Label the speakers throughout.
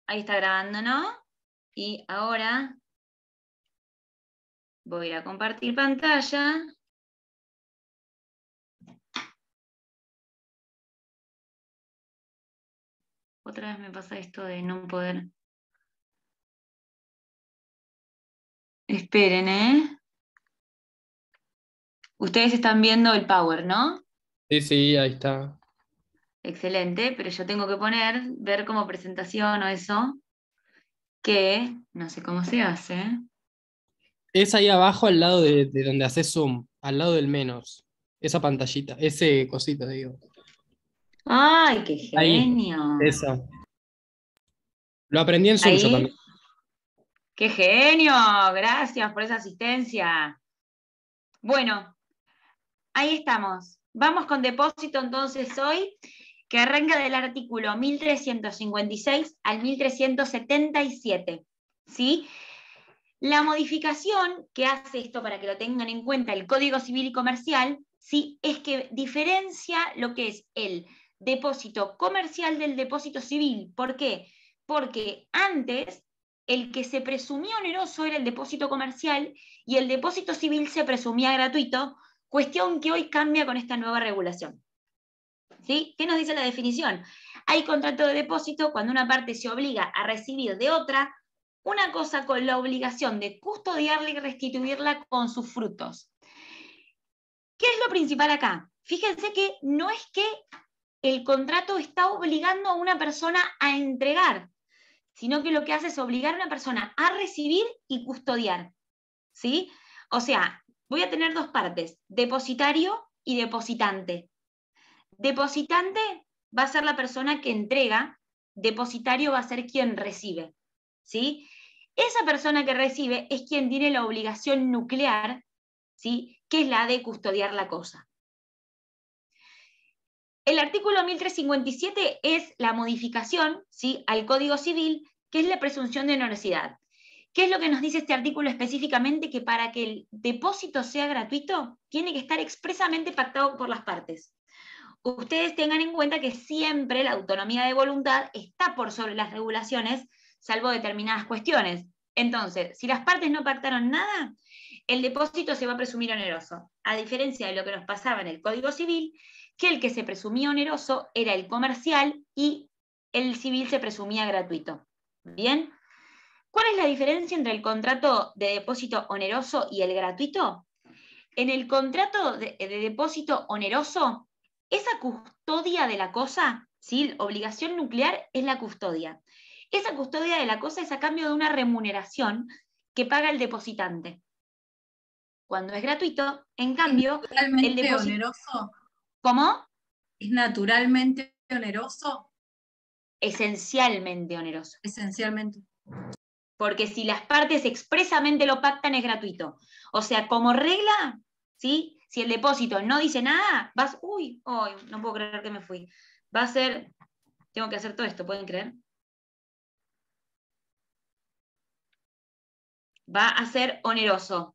Speaker 1: Ahí está grabando, ¿no? Y ahora voy a ir a compartir pantalla. Otra vez me pasa esto de no poder. Esperen, ¿eh? Ustedes están viendo el Power, ¿no?
Speaker 2: Sí, sí, ahí está.
Speaker 1: Excelente, pero yo tengo que ver como presentación o eso, que no sé cómo se hace.
Speaker 2: Es ahí abajo al lado de donde haces zoom, al lado del menos. Esa pantallita, ese cosito, digo.
Speaker 1: ¡Ay, qué
Speaker 2: Ahí,
Speaker 1: genio!
Speaker 2: eso. Lo aprendí en Zoom yo
Speaker 1: Ahí,
Speaker 2: también.
Speaker 1: ¡qué genio! Gracias por esa asistencia. Bueno, ahí estamos. Vamos con depósito entonces hoy, que arranca del artículo 1356 al 1377. ¿Sí? La modificación que hace esto, para que lo tengan en cuenta, el Código Civil y Comercial, ¿sí? Es que diferencia lo que es el depósito comercial del depósito civil. ¿Por qué? Porque antes el que se presumía oneroso era el depósito comercial y el depósito civil se presumía gratuito, cuestión que hoy cambia con esta nueva regulación. ¿Sí? ¿Qué nos dice la definición? Hay contrato de depósito cuando una parte se obliga a recibir de otra una cosa con la obligación de custodiarla y restituirla con sus frutos. ¿Qué es lo principal acá? Fíjense que no es que el contrato está obligando a una persona a entregar, sino que lo que hace es obligar a una persona a recibir y custodiar. ¿Sí? O sea, voy a tener dos partes, depositario y depositante. Depositante va a ser la persona que entrega, depositario va a ser quien recibe. ¿Sí? Esa persona que recibe es quien tiene la obligación nuclear, ¿sí? Que es la de custodiar la cosa. El artículo 1357 es la modificación, ¿sí? Al Código Civil, que es la presunción de onerosidad. ¿Qué es lo que nos dice este artículo específicamente? Que para que el depósito sea gratuito, tiene que estar expresamente pactado por las partes. Ustedes tengan en cuenta que siempre la autonomía de voluntad está por sobre las regulaciones, salvo determinadas cuestiones. Entonces, si las partes no pactaron nada, el depósito se va a presumir oneroso, a diferencia de lo que nos pasaba en el Código Civil, que el que se presumía oneroso era el comercial y el civil se presumía gratuito. ¿Bien? ¿Cuál es la diferencia entre el contrato de depósito oneroso y el gratuito? En el contrato de depósito oneroso, esa custodia de la cosa, ¿sí? Obligación nuclear es la custodia. Esa custodia de la cosa es a cambio de una remuneración que paga el depositante. Cuando es gratuito, en
Speaker 3: ¿Es
Speaker 1: cambio, el
Speaker 3: naturalmente
Speaker 1: depósito...
Speaker 3: oneroso?
Speaker 1: ¿Cómo?
Speaker 3: ¿Es naturalmente oneroso?
Speaker 1: Esencialmente oneroso.
Speaker 3: Esencialmente.
Speaker 1: Porque si las partes expresamente lo pactan, es gratuito. O sea, como regla, ¿sí? Si el depósito no dice nada, vas, uy, no puedo creer que me fui. Va a ser, tengo que hacer todo esto, ¿pueden creer? Va a ser oneroso.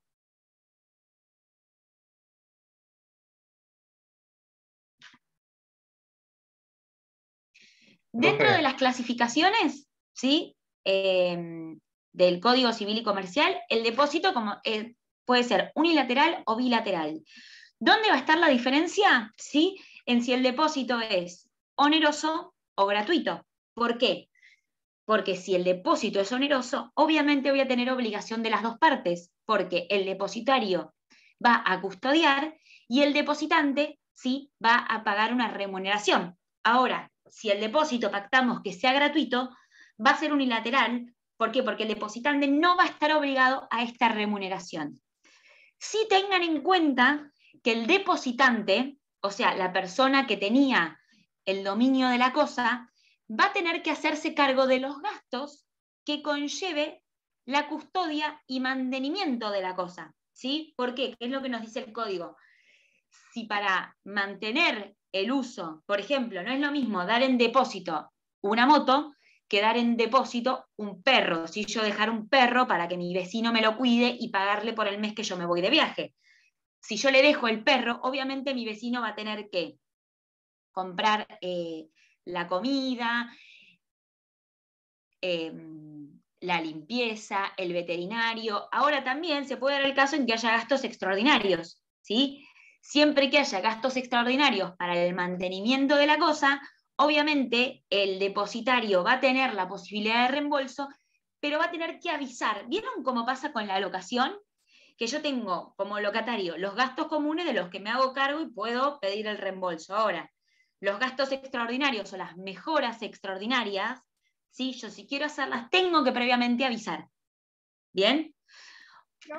Speaker 1: Dentro de
Speaker 2: Profe,
Speaker 1: las clasificaciones, ¿sí? Del Código Civil y Comercial, el depósito puede ser unilateral o bilateral. ¿Dónde va a estar la diferencia? ¿Sí? En si el depósito es oneroso o gratuito. ¿Por qué? Porque si el depósito es oneroso, obviamente voy a tener obligación de las dos partes, porque el depositario va a custodiar y el depositante sí va a pagar una remuneración. Ahora, si el depósito pactamos que sea gratuito, va a ser unilateral. ¿Por qué? Porque el depositante no va a estar obligado a esta remuneración. Sí tengan en cuenta que el depositante, o sea, la persona que tenía el dominio de la cosa, va a tener que hacerse cargo de los gastos que conlleve la custodia y mantenimiento de la cosa. ¿Sí? ¿Por qué? ¿Qué es lo que nos dice el código? Si para mantener el uso, por ejemplo, no es lo mismo dar en depósito una moto que dar en depósito un perro, si yo dejar un perro para que mi vecino me lo cuide y pagarle por el mes que yo me voy de viaje. Si yo le dejo el perro, obviamente mi vecino va a tener que comprar la comida, la limpieza, el veterinario. Ahora también se puede dar el caso en que haya gastos extraordinarios, ¿sí? Siempre que haya gastos extraordinarios para el mantenimiento de la cosa, obviamente el depositario va a tener la posibilidad de reembolso, pero va a tener que avisar. ¿Vieron cómo pasa con la locación? Que yo tengo como locatario los gastos comunes de los que me hago cargo y puedo pedir el reembolso. Ahora, los gastos extraordinarios o las mejoras extraordinarias, ¿sí? Yo si quiero hacerlas tengo que previamente avisar. ¿Bien?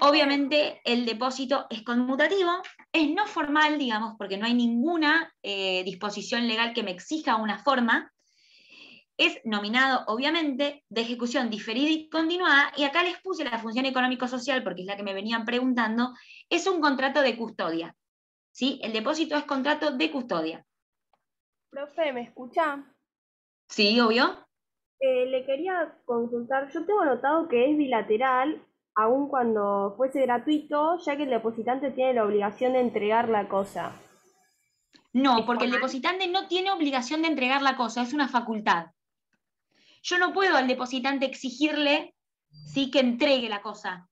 Speaker 1: Obviamente el depósito es conmutativo, es no formal, digamos, porque no hay ninguna disposición legal que me exija una forma. Es nominado, obviamente, de ejecución diferida y continuada, y acá les puse la función económico-social, porque es la que me venían preguntando, es un contrato de custodia. ¿Sí? El depósito es contrato de custodia.
Speaker 4: Profe, ¿me escucha?
Speaker 1: ¿Sí, obvio?
Speaker 4: Le quería consultar, yo tengo notado que es bilateral, aun cuando fuese gratuito, ya que el depositante tiene la obligación de entregar la cosa.
Speaker 1: No, porque el depositante no tiene obligación de entregar la cosa, es una facultad. Yo no puedo al depositante exigirle, ¿sí?, que entregue la cosa.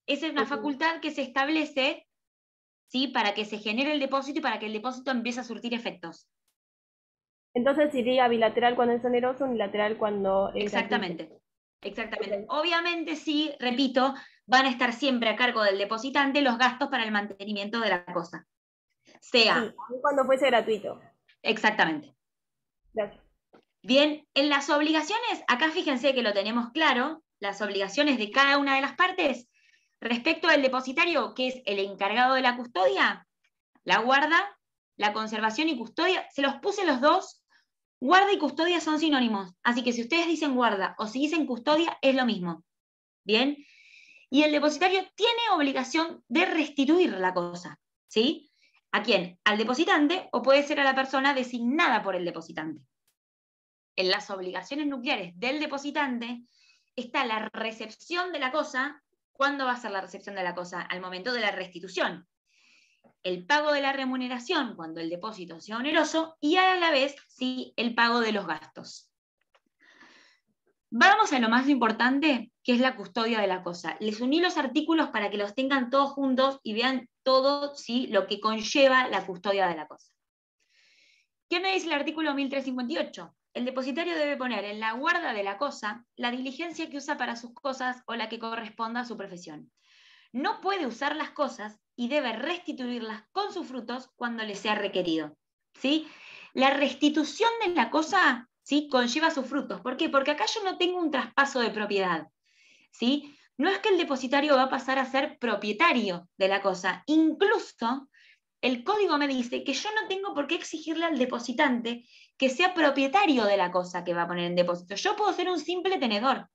Speaker 1: Esa es una facultad que se establece, ¿sí?, para que se genere el depósito y para que el depósito empiece a surtir efectos.
Speaker 4: Entonces iría bilateral cuando es oneroso, unilateral cuando es
Speaker 1: Exactamente,
Speaker 4: gratuito.
Speaker 1: exactamente.
Speaker 4: Ok.
Speaker 1: Obviamente sí, repito, van a estar siempre a cargo del depositante los gastos para el mantenimiento de la cosa. Sea,
Speaker 4: Sí, aun cuando fuese gratuito.
Speaker 1: exactamente.
Speaker 4: Gracias.
Speaker 1: Bien, en las obligaciones, acá fíjense que lo tenemos claro, las obligaciones de cada una de las partes. Respecto al depositario, que es el encargado de la custodia, la guarda, la conservación y custodia, se los puse los dos. Guarda y custodia son sinónimos, así que si ustedes dicen guarda o si dicen custodia, es lo mismo. Bien, y el depositario tiene obligación de restituir la cosa, ¿sí? ¿A quién? Al depositante o puede ser a la persona designada por el depositante. En las obligaciones nucleares del depositante está la recepción de la cosa. ¿Cuándo va a ser la recepción de la cosa? Al momento de la restitución. El pago de la remuneración cuando el depósito sea oneroso y a la vez, sí, el pago de los gastos. Vamos a lo más importante, que es la custodia de la cosa. Les uní los artículos para que los tengan todos juntos y vean todo, ¿sí?, lo que conlleva la custodia de la cosa. ¿Qué me dice el artículo 1358? El depositario debe poner en la guarda de la cosa la diligencia que usa para sus cosas o la que corresponda a su profesión. No puede usar las cosas y debe restituirlas con sus frutos cuando le sea requerido. ¿Sí? La restitución de la cosa, ¿sí?, conlleva sus frutos. ¿Por qué? Porque acá yo no tengo un traspaso de propiedad. ¿Sí? No es que el depositario va a pasar a ser propietario de la cosa. Incluso el código me dice que yo no tengo por qué exigirle al depositante que sea propietario de la cosa que va a poner en depósito. Yo puedo ser un simple tenedor.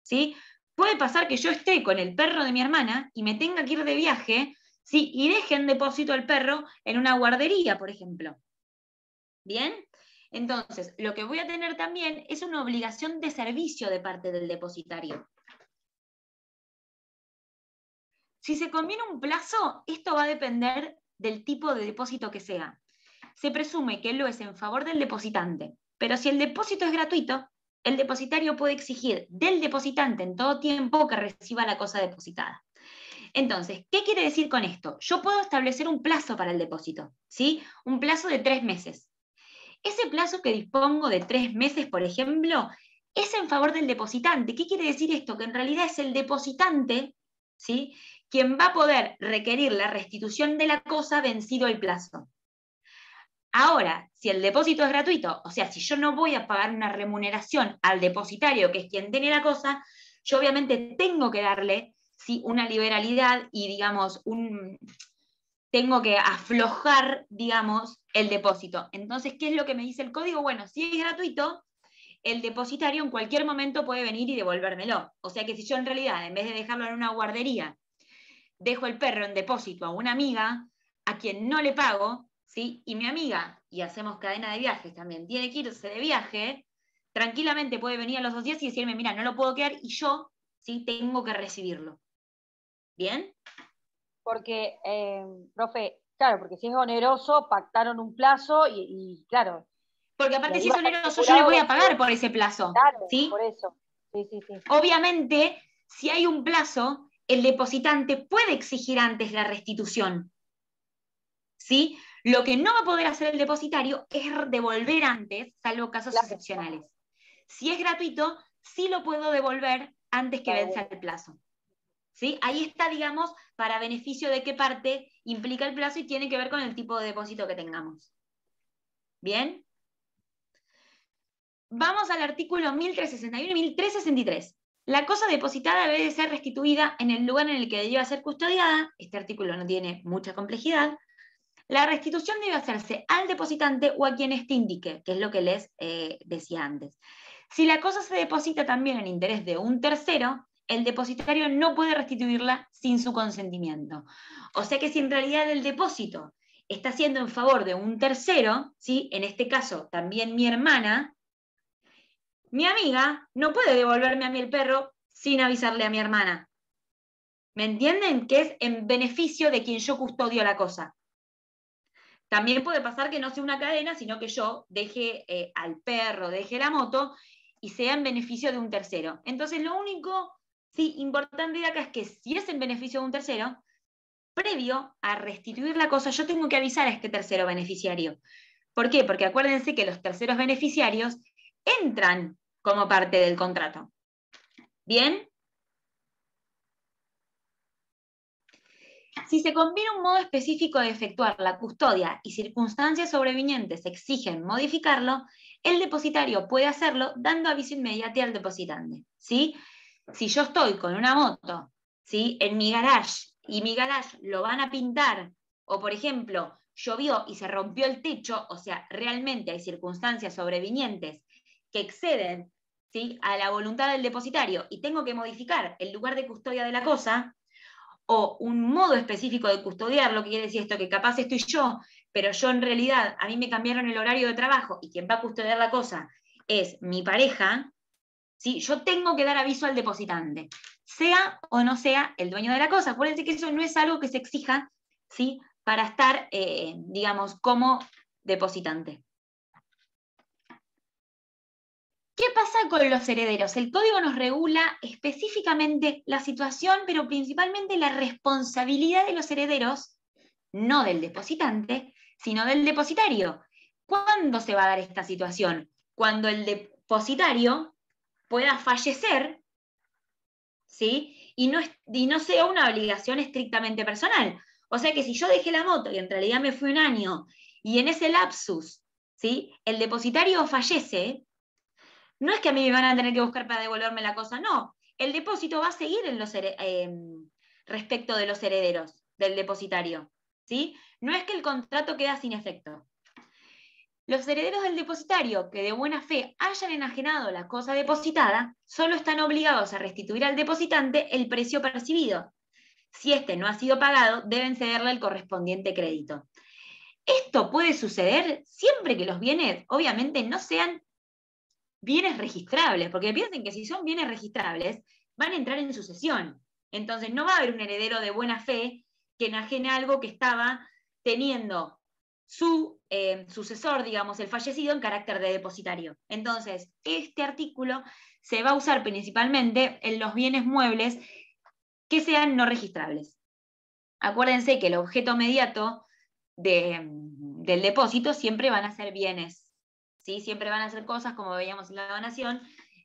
Speaker 1: ¿Sí? Puede pasar que yo esté con el perro de mi hermana y me tenga que ir de viaje, ¿sí?, y deje en depósito al perro en una guardería, por ejemplo. ¿Bien? Entonces, lo que voy a tener también es una obligación de servicio de parte del depositario. Si se conviene un plazo, esto va a depender del tipo de depósito que sea. Se presume que lo es en favor del depositante, pero si el depósito es gratuito, el depositario puede exigir del depositante en todo tiempo que reciba la cosa depositada. Entonces, ¿qué quiere decir con esto? Yo puedo establecer un plazo para el depósito, ¿sí? Un plazo de 3 meses. Ese plazo que dispongo de 3 meses, por ejemplo, es en favor del depositante. ¿Qué quiere decir esto? Que en realidad es el depositante, ¿sí?, quien va a poder requerir la restitución de la cosa vencido el plazo. Ahora, si el depósito es gratuito, o sea, si yo no voy a pagar una remuneración al depositario, que es quien tiene la cosa, yo obviamente tengo que darle, ¿sí?, una liberalidad y, digamos, tengo que aflojar, digamos, el depósito. Entonces, ¿qué es lo que me dice el código? Bueno, si es gratuito, el depositario en cualquier momento puede venir y devolvérmelo. O sea que si yo en realidad, en vez de dejarlo en una guardería, dejo el perro en depósito a una amiga a quien no le pago, ¿sí?, y mi amiga, y hacemos cadena de viajes también, tiene que irse de viaje, tranquilamente puede venir a los 2 días y decirme, mira, no lo puedo quedar, y yo, ¿sí?, tengo que recibirlo. ¿Bien?
Speaker 5: Porque, profe, claro, porque si es oneroso, pactaron un plazo y claro,
Speaker 1: Porque aparte
Speaker 5: Y
Speaker 1: si
Speaker 5: ahí
Speaker 1: es
Speaker 5: va
Speaker 1: oneroso, yo le voy a
Speaker 5: estipulado
Speaker 1: pagar
Speaker 5: que-
Speaker 1: por ese plazo.
Speaker 5: Claro,
Speaker 1: ¿Sí?
Speaker 5: por eso. Sí.
Speaker 1: Obviamente, si hay un plazo, el depositante puede exigir antes la restitución. ¿Sí? Lo que no va a poder hacer el depositario es devolver antes, salvo casos
Speaker 5: Claro.
Speaker 1: excepcionales. Si es gratuito, sí lo puedo devolver antes que venza el plazo. ¿Sí? Ahí está, digamos, para beneficio de qué parte implica el plazo y tiene que ver con el tipo de depósito que tengamos. ¿Bien? Vamos al artículo 1361 y 1363. La cosa depositada debe ser restituida en el lugar en el que deba ser custodiada. Este artículo no tiene mucha complejidad. La restitución debe hacerse al depositante o a quien éste indique, que es lo que les decía antes. Si la cosa se deposita también en interés de un tercero, el depositario no puede restituirla sin su consentimiento. O sea que si en realidad el depósito está siendo en favor de un tercero, ¿sí? En este caso también mi hermana, mi amiga no puede devolverme a mí el perro sin avisarle a mi hermana. ¿Me entienden? Que es en beneficio de quien yo custodio la cosa. También puede pasar que no sea una cadena, sino que yo deje al perro, deje la moto y sea en beneficio de un tercero. Entonces, lo único importante de acá es que si es en beneficio de un tercero, previo a restituir la cosa, yo tengo que avisar a este tercero beneficiario. ¿Por qué? Porque acuérdense que los terceros beneficiarios entran como parte del contrato. ¿Bien? Si se combina un modo específico de efectuar la custodia y circunstancias sobrevinientes exigen modificarlo, el depositario puede hacerlo dando aviso inmediato al depositante. ¿Sí? Si yo estoy con una moto, ¿sí?, en mi garage y mi garage lo van a pintar, o por ejemplo, llovió y se rompió el techo, o sea, realmente hay circunstancias sobrevinientes que exceden, ¿sí?, a la voluntad del depositario y tengo que modificar el lugar de custodia de la cosa, o un modo específico de custodiarlo, que quiere decir esto, que capaz estoy yo, pero yo en realidad, a mí me cambiaron el horario de trabajo y quien va a custodiar la cosa es mi pareja, ¿sí?, yo tengo que dar aviso al depositante, sea o no sea el dueño de la cosa. Acuérdense que eso no es algo que se exija, ¿sí?, para estar, digamos, como depositante. ¿Qué pasa con los herederos? El código nos regula específicamente la situación, pero principalmente la responsabilidad de los herederos, no del depositante, sino del depositario. ¿Cuándo se va a dar esta situación? Cuando el depositario pueda fallecer, ¿sí?, y no sea una obligación estrictamente personal. O sea que si yo dejé la moto y en realidad me fui un año, y en ese lapsus, ¿sí?, el depositario fallece, no es que a mí me van a tener que buscar para devolverme la cosa, no. El depósito va a seguir respecto de los herederos del depositario, ¿sí? No es que el contrato queda sin efecto. Los herederos del depositario que de buena fe hayan enajenado la cosa depositada, solo están obligados a restituir al depositante el precio percibido. Si este no ha sido pagado, deben cederle el correspondiente crédito. Esto puede suceder siempre que los bienes, obviamente, no sean bienes registrables, porque piensen que si son bienes registrables, van a entrar en sucesión. Entonces no va a haber un heredero de buena fe que enajene algo que estaba teniendo su sucesor, digamos, el fallecido, en carácter de depositario. Entonces, este artículo se va a usar principalmente en los bienes muebles que sean no registrables. Acuérdense que el objeto inmediato del depósito siempre van a ser bienes, ¿sí? Siempre van a ser cosas, como veíamos en la donación,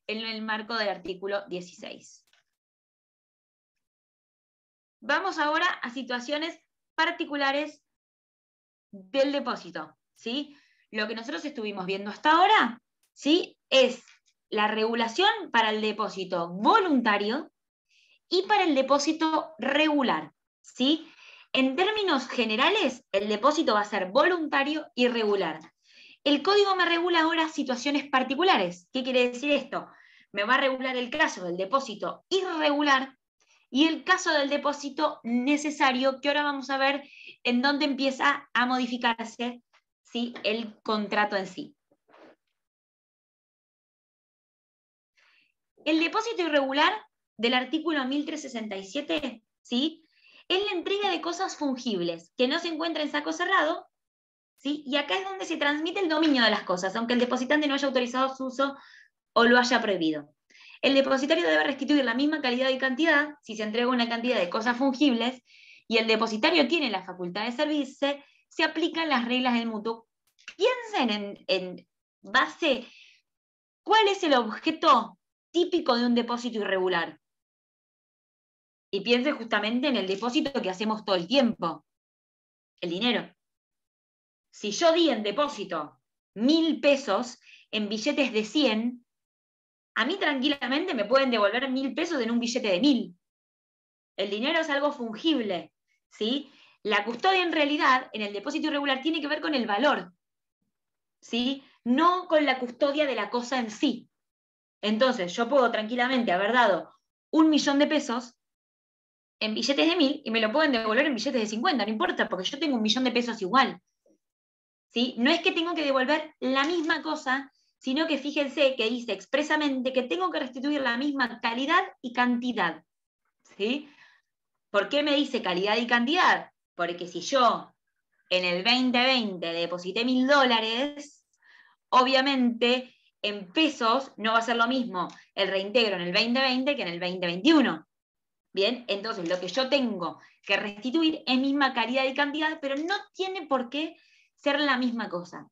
Speaker 1: en el marco del artículo 16. Vamos ahora a situaciones particulares del depósito, ¿sí? Lo que nosotros estuvimos viendo hasta ahora, ¿sí?, es la regulación para el depósito voluntario y para el depósito regular, ¿sí? En términos generales, el depósito va a ser voluntario y regular. El código me regula ahora situaciones particulares. ¿Qué quiere decir esto? Me va a regular el caso del depósito irregular y el caso del depósito necesario, que ahora vamos a ver en dónde empieza a modificarse, ¿sí?, el contrato en sí. El depósito irregular del artículo 1367, ¿sí?, es la entrega de cosas fungibles que no se encuentran en saco cerrado, ¿sí? Y acá es donde se transmite el dominio de las cosas, aunque el depositante no haya autorizado su uso o lo haya prohibido. El depositario debe restituir la misma calidad y cantidad si se entrega una cantidad de cosas fungibles y el depositario tiene la facultad de servirse, se aplican las reglas del mutuo. Piensen en base, ¿cuál es el objeto típico de un depósito irregular? Y piensen justamente en el depósito que hacemos todo el tiempo, el dinero. Si yo di en depósito 1.000 pesos en billetes de 100, a mí tranquilamente me pueden devolver 1.000 pesos en un billete de 1.000. El dinero es algo fungible, ¿sí? La custodia en realidad, en el depósito irregular, tiene que ver con el valor, ¿sí? No con la custodia de la cosa en sí. Entonces, yo puedo tranquilamente haber dado 1.000.000 de pesos en billetes de 1.000 y me lo pueden devolver en billetes de 50, no importa, porque yo tengo 1.000.000 de pesos igual. ¿Sí? No es que tengo que devolver la misma cosa, sino que fíjense que dice expresamente que tengo que restituir la misma calidad y cantidad. ¿Sí? ¿Por qué me dice calidad y cantidad? Porque si yo en el 2020 deposité $1.000, obviamente en pesos no va a ser lo mismo el reintegro en el 2020 que en el 2021. Bien, entonces lo que yo tengo que restituir es misma calidad y cantidad, pero no tiene por qué ser la misma cosa.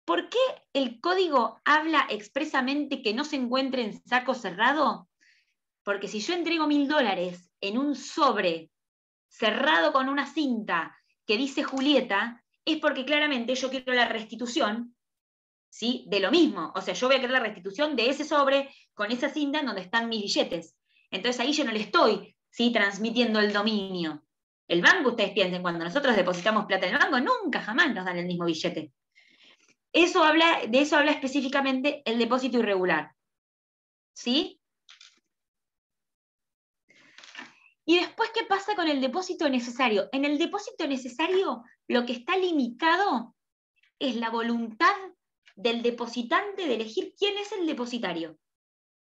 Speaker 1: ¿Por qué el código habla expresamente que no se encuentre en saco cerrado? Porque si yo entrego $1.000 en un sobre cerrado con una cinta que dice Julieta, es porque claramente yo quiero la restitución, ¿sí?, de lo mismo. O sea, yo voy a querer la restitución de ese sobre con esa cinta en donde están mis billetes. Entonces ahí yo no le estoy, ¿sí?, transmitiendo el dominio. El banco, ustedes piensen, cuando nosotros depositamos plata en el banco, nunca jamás nos dan el mismo billete. De eso habla específicamente el depósito irregular. ¿Sí? Y después, ¿qué pasa con el depósito necesario? En el depósito necesario, lo que está limitado es la voluntad del depositante de elegir quién es el depositario.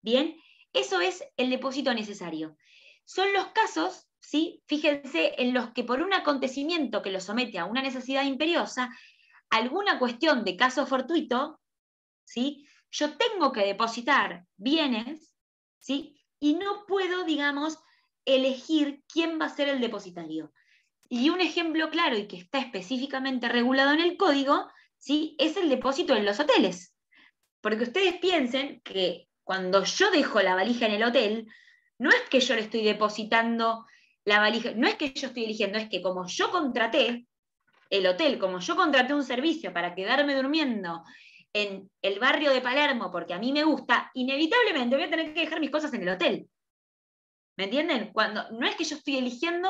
Speaker 1: Bien, eso es el depósito necesario. Son los casos, ¿sí?, fíjense, en los que por un acontecimiento que lo somete a una necesidad imperiosa, alguna cuestión de caso fortuito, ¿sí?, yo tengo que depositar bienes, ¿sí?, y no puedo, digamos, elegir quién va a ser el depositario. Y un ejemplo claro y que está específicamente regulado en el código, ¿sí?, es el depósito en los hoteles. Porque ustedes piensen que cuando yo dejo la valija en el hotel, no es que yo le estoy depositando la valija, no es que yo estoy eligiendo, es que como yo contraté el hotel, como yo contraté un servicio para quedarme durmiendo en el barrio de Palermo porque a mí me gusta, inevitablemente voy a tener que dejar mis cosas en el hotel. ¿Me entienden? Cuando, no es que yo estoy eligiendo,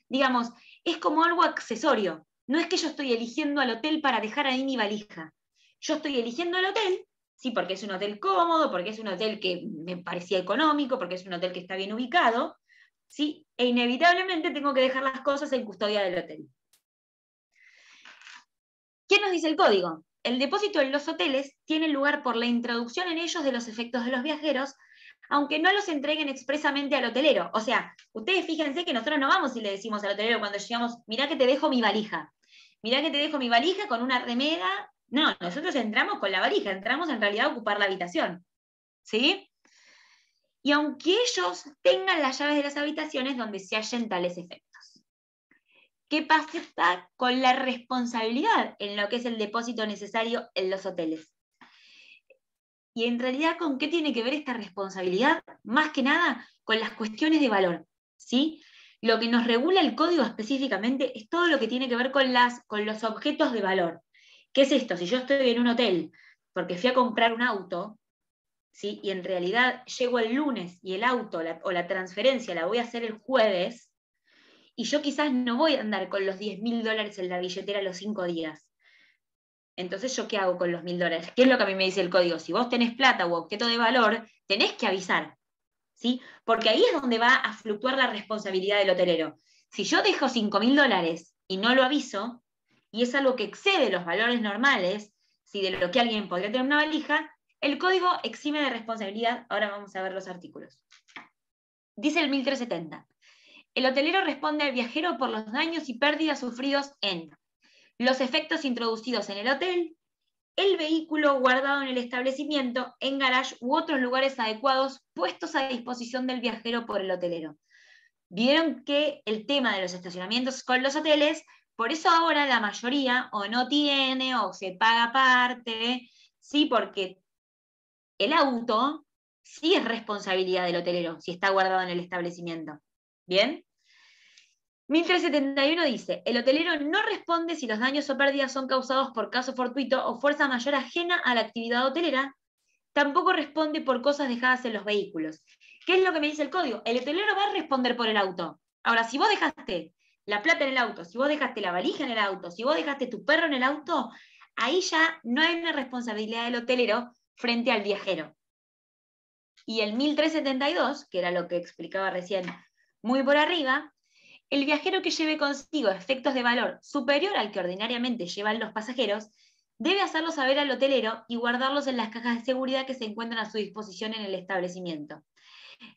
Speaker 1: digamos, es como algo accesorio. No es que yo estoy eligiendo al hotel para dejar ahí mi valija. Yo estoy eligiendo el hotel, sí, porque es un hotel cómodo, porque es un hotel que me parecía económico, porque es un hotel que está bien ubicado, ¿sí? E inevitablemente tengo que dejar las cosas en custodia del hotel. ¿Qué nos dice el código? El depósito en los hoteles tiene lugar por la introducción en ellos de los efectos de los viajeros, aunque no los entreguen expresamente al hotelero. O sea, ustedes fíjense que nosotros no vamos y le decimos al hotelero cuando llegamos, mirá que te dejo mi valija. Mirá que te dejo mi valija con una remera. No, nosotros entramos con la valija, entramos en realidad a ocupar la habitación. ¿Sí? Y aunque ellos tengan las llaves de las habitaciones donde se hallen tales efectos. ¿Qué pasa con la responsabilidad en lo que es el depósito necesario en los hoteles? Y en realidad, ¿con qué tiene que ver esta responsabilidad? Más que nada, con las cuestiones de valor, ¿sí? Lo que nos regula el código específicamente es todo lo que tiene que ver con los objetos de valor. ¿Qué es esto? Si yo estoy en un hotel porque fui a comprar un auto, ¿sí?, y en realidad llego el lunes y el auto o la transferencia la voy a hacer el jueves, y yo quizás no voy a andar con los $10.000 en la billetera los 5 días. Entonces, ¿yo qué hago con los $1.000? ¿Qué es lo que a mí me dice el código? Si vos tenés plata u objeto de valor, tenés que avisar, ¿sí? Porque ahí es donde va a fluctuar la responsabilidad del hotelero. Si yo dejo $5.000 y no lo aviso, y es algo que excede los valores normales, ¿sí?, de lo que alguien podría tener en una valija, el código exime de responsabilidad. Ahora vamos a ver los artículos. Dice el 1370. El hotelero responde al viajero por los daños y pérdidas sufridos en los efectos introducidos en el hotel, el vehículo guardado en el establecimiento, en garage u otros lugares adecuados puestos a disposición del viajero por el hotelero. Vieron que el tema de los estacionamientos con los hoteles, por eso ahora la mayoría o no tiene o se paga aparte, ¿sí? Porque el auto sí es responsabilidad del hotelero si está guardado en el establecimiento. ¿Bien? 1371 dice, el hotelero no responde si los daños o pérdidas son causados por caso fortuito o fuerza mayor ajena a la actividad hotelera, tampoco responde por cosas dejadas en los vehículos. ¿Qué es lo que me dice el código? El hotelero va a responder por el auto. Ahora, si vos dejaste la plata en el auto, si vos dejaste la valija en el auto, si vos dejaste tu perro en el auto, ahí ya no hay una responsabilidad del hotelero frente al viajero. Y el 1372, que era lo que explicaba recién muy por arriba, el viajero que lleve consigo efectos de valor superior al que ordinariamente llevan los pasajeros, debe hacerlo saber al hotelero y guardarlos en las cajas de seguridad que se encuentran a su disposición en el establecimiento.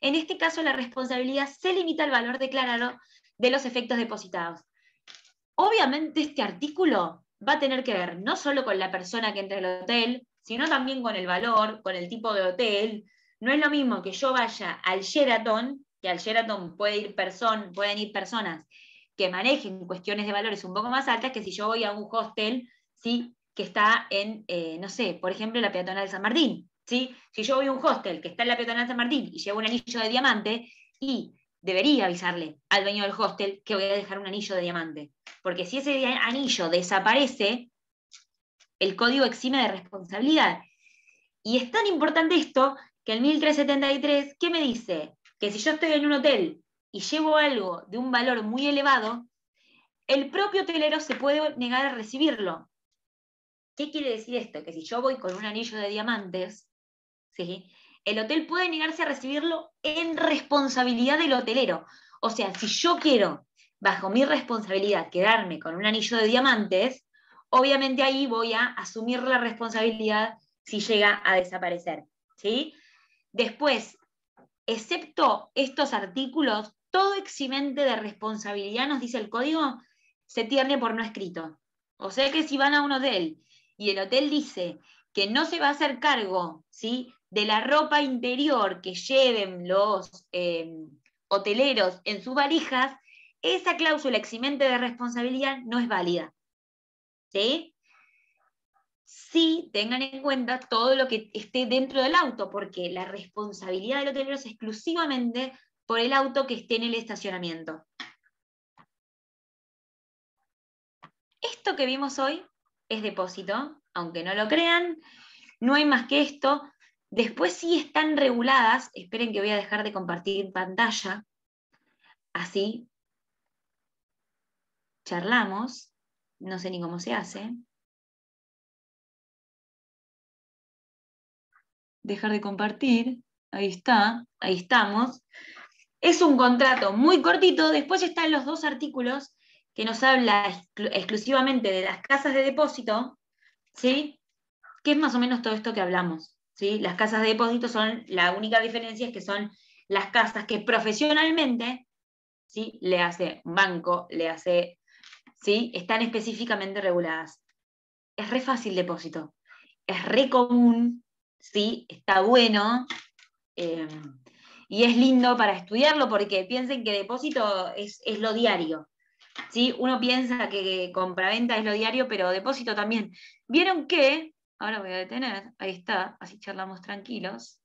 Speaker 1: En este caso, la responsabilidad se limita al valor declarado de los efectos depositados. Obviamente, este artículo va a tener que ver no solo con la persona que entra al hotel, sino también con el valor, con el tipo de hotel. No es lo mismo que yo vaya al Sheraton, que al Sheraton pueden ir personas que manejen cuestiones de valores un poco más altas, que si yo voy a un hostel, ¿sí? Que está en, no sé, por ejemplo, la peatonal de San Martín. ¿Sí? Si yo voy a un hostel que está en la peatonal de San Martín y llevo un anillo de diamante, y debería avisarle al dueño del hostel que voy a dejar un anillo de diamante. Porque si ese anillo desaparece, el código exime de responsabilidad. Y es tan importante esto que el 1373, ¿qué me dice? Que si yo estoy en un hotel y llevo algo de un valor muy elevado, el propio hotelero se puede negar a recibirlo. ¿Qué quiere decir esto? Que si yo voy con un anillo de diamantes, ¿sí? El hotel puede negarse a recibirlo en responsabilidad del hotelero. O sea, si yo quiero, bajo mi responsabilidad, quedarme con un anillo de diamantes, obviamente ahí voy a asumir la responsabilidad si llega a desaparecer. ¿Sí? Después, excepto estos artículos, todo eximente de responsabilidad, nos dice el código, se tiene por no escrito. O sea que si van a un hotel y el hotel dice que no se va a hacer cargo, ¿sí?, de la ropa interior que lleven los hoteleros en sus valijas, esa cláusula eximente de responsabilidad no es válida. ¿Sí? Sí, tengan en cuenta todo lo que esté dentro del auto, porque la responsabilidad del hotelero es exclusivamente por el auto que esté en el estacionamiento. Esto que vimos hoy es depósito, aunque no lo crean, no hay más que esto. Después sí están reguladas, esperen que voy a dejar de compartir pantalla, así charlamos, no sé ni cómo se hace. Dejar de compartir, ahí está, ahí estamos. Es un contrato muy cortito, después están los dos artículos que nos habla exclusivamente de las casas de depósito, ¿sí? Que es más o menos todo esto que hablamos, ¿sí? Las casas de depósito son, la única diferencia es que son las casas que profesionalmente, ¿sí?, le hace un banco, le hace, ¿sí?, están específicamente reguladas. Es re fácil depósito, es re común, ¿sí?, está bueno, y es lindo para estudiarlo porque piensen que depósito es lo diario. ¿Sí? Uno piensa que compraventa es lo diario, pero depósito también. ¿Vieron que? Ahora voy a detener, ahí está, así charlamos tranquilos.